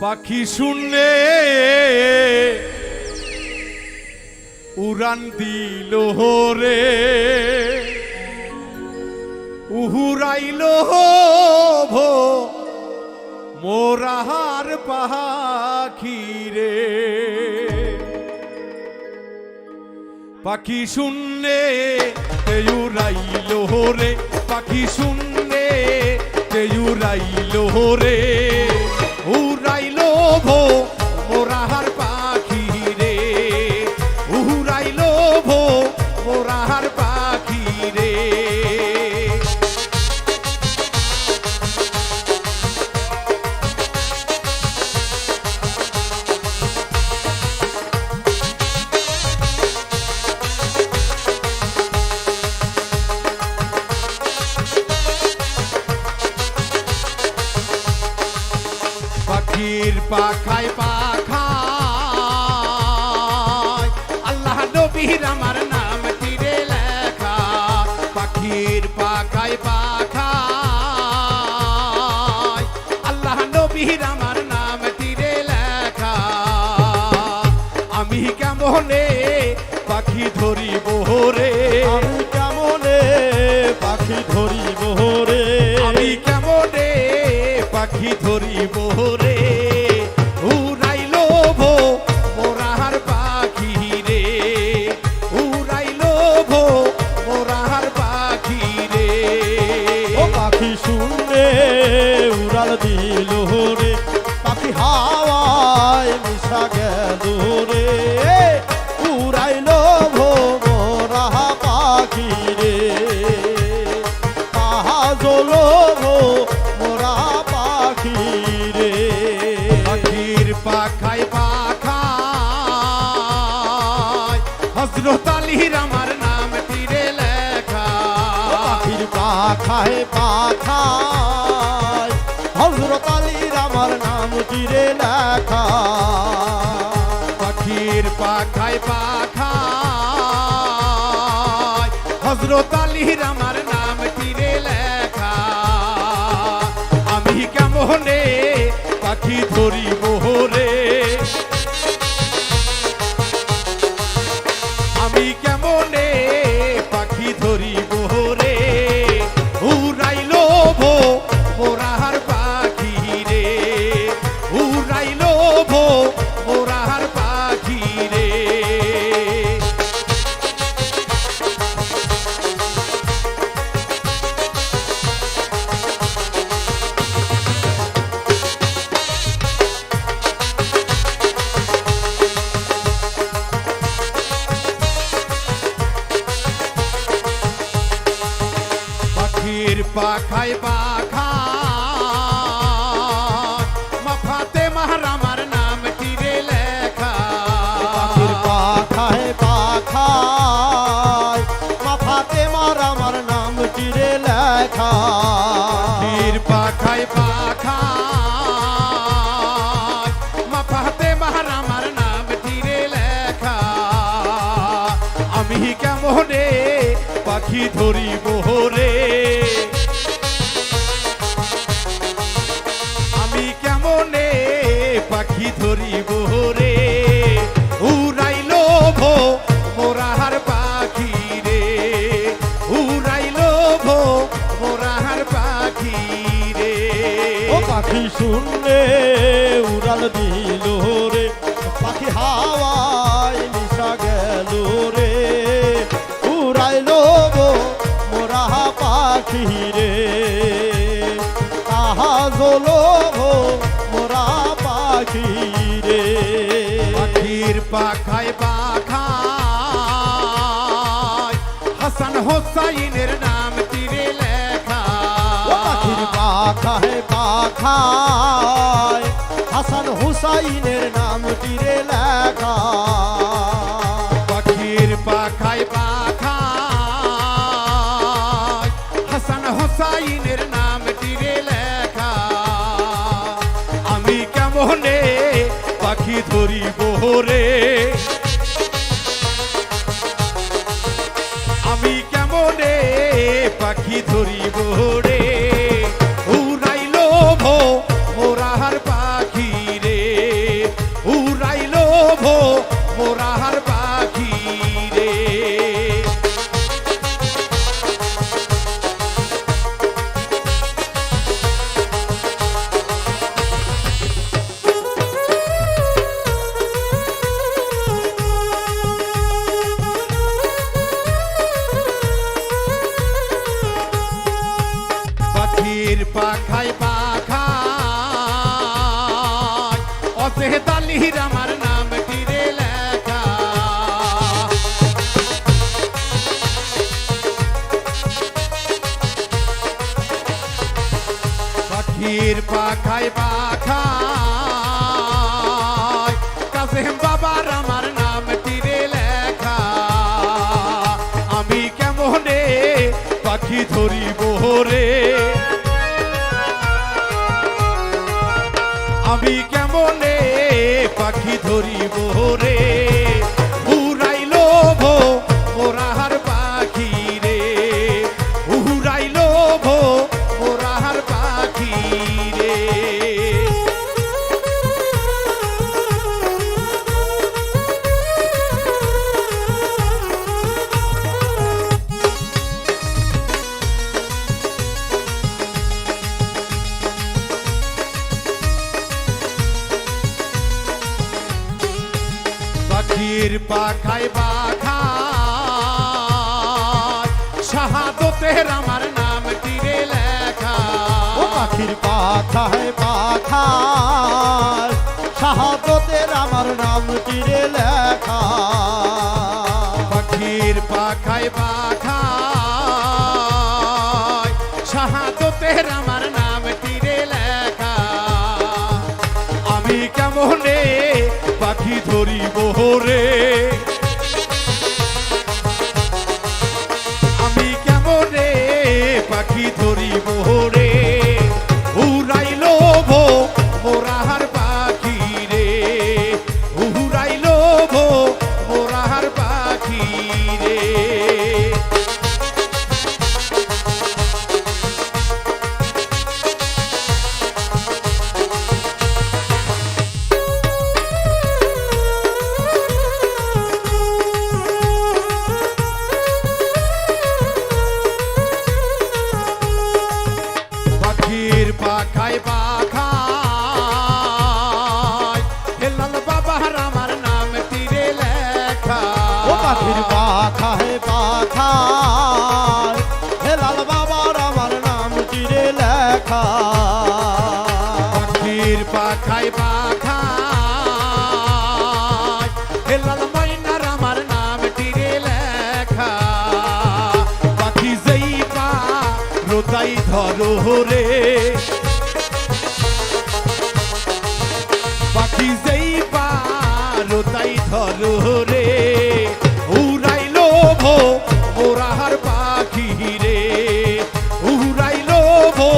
পাখি শুনলে উড়ান দিল রে উহুরাইল ভো মোরাহার পাখি রে। পাখি শুনলে উড়াইল রে পাখি শুনলে উড়াইল রে উড়াইল ভো মোরাহার পাখি রে উড়াইল ভো মোরাহার পাখি রে। পাখির পাখায় পাখায় আল্লাহ নবীর আমার নাম তীরে লেখা। পাখির পাখায় পাখায় আল্লাহ নবীর আমার নাম তীরে লেখা। আমি কেমনে পাখি ধরিব রে আমি কেমনে পাখি ধরিব রে আমি কেমনে পাখি ধরিব রে উড়াইল ভো মোরাহার পাখি রে উড়াইল ভো মোরাহার পাখি রে। ও পাখি শুনলে উড়াল দিল রে পাখি হাওয়ায় মিশা গেল রে উড়াইল ভো মোরা পাখি রে কাজল ভো মোরা পাখি রে। পাখির পাখায় পাখায় হযরত আলীর আমার নাম তীরে লেখা। পাখির পাখায় পাখায় হযরত আলীর আমার নাম তীরে লেখা। পাখির পাখায় পাখায় হযরত আলীর আমার নাম তীরে লেখা। আমি কেমনে পাখি ধরিব রে আমি কেমনে পাখি ধরিব রে উড়াইল ভো মোরাহার পাখি রে উড়াইল ভো মোরাহার পাখি রে। পাখির পাখায় পাখায় মাফাতে মাহরামার নাম তীরে লেখা। পাখির পাখায় পাখায় মাফাতে মার আমার নাম তীরে লেখা। পাখির পাখায় পাখায় মাফাতে মাহরামার নাম তীরে লেখা। আমি কেমনে পাখি ধরিব রে আমি কেমনে পাখি ধরিব রে উড়াইল ভো মোরাহার পাখি রে উড়াইল ভো মোরাহার পাখি রে। ও পাখি শুনলে উড়াল দিল রে পাখি হাওয়ায় মিশা গেল রে উড়াইল গো মোরা পাখি রে কাজল গো মোরা পাখি রে। পাখির পাখায় পাখায় হাসান হোসাইনের নাম তীরে লেখা। ও পাখির পাখায় পাখায় হাসান হুসাইনের নাম তীরে লেখা। পাখির পাখায় পাখায় হাসান হোসাইনের নাম তীরে লেখা। আমি কেমনে পাখি ধরিব রে আমি কেমনে পাখি ধরিব রে উড়াইল ভো মোরাহার পাখি রে কাছে তালির আমার নামটি রে লেখা পাখির পাখায় পাখায় কাসেম বাবার আমার নামটি রে লেখা আমি কেমনে পাখি ধরিব রে আমি কেমনে পাখি ধরিব রে উড়াইলো ভো মোরাহার পাখি রে উড়াইলো ভো মোরাহার পাখি রে পাখির পাখায় পাখায় শাহাদতের আমার নামটি রে লেখা ও পাখির পাখায় পাখায় শাহাদতের আমার নামটি রে লেখা পাখির পাখায় পাখায় শাহাদতের আমার নামটি রে লেখা আমি কেমনে পাখি ধরিব রে আমি কেমনে পাখি ধরিব রে উড়াইলো ভো মোরাহার পাখি রে উড়াইলো ভো মোরাহার পাখি রে পাখির পাখায় পাখায় হেলাল বাবার আমার নামটি রে লেখা ও পাখির পাখায় পাখায় হেলাল বাবার আমার নামটি রে লেখা পাখির পাখায় পাখায় হেলাল মাইনার আমার নামটি রে লেখা পাখি যেই পা রোতাই ধরো রে পাখি যেই পা রোতাই ধরো রে উড়াইলো ভো মোরাহার পাখি রে উড়াইলো ভো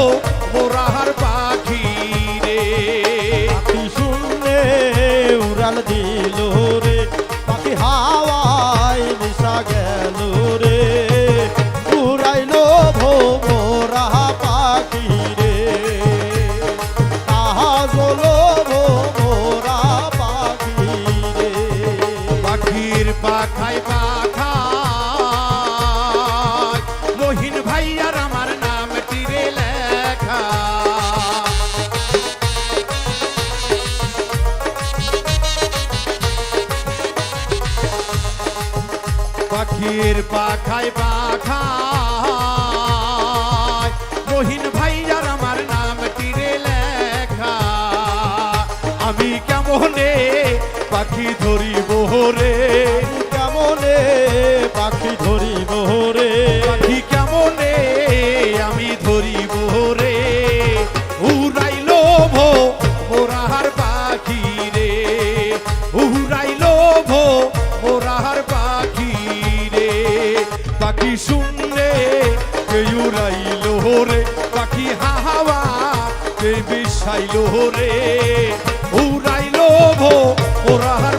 মোরাহার পাখি রে পাখি শুনলে উড়াল দিল রে পাখি হাওয়ায় মিশা গেল রে উড়াইলো ভো মোরা পাখি রে তাহাজলো ভো মোরা পাখি রে পাখির পাখায় পাখায় মহিন ভাইয়ার আমার নামটি রে লেখা পাখির পাখায় পাখায় মহিন ভাইয়ার আমার নামটি রে লেখা আমি কেমনে পাখি ধরিব রে কেমনে পাখি ধরিব রে পাখি কেমনে আমি ধরিব রে উড়াইলো ভো মোরাহার পাখি রে উড়াইলো ভো মোরাহার পাখি রে পাখি শুনলে কে উড়াইলো রে পাখি হাওয়া কে বিষাইলো রে উড়াইলো ভো মোরাহার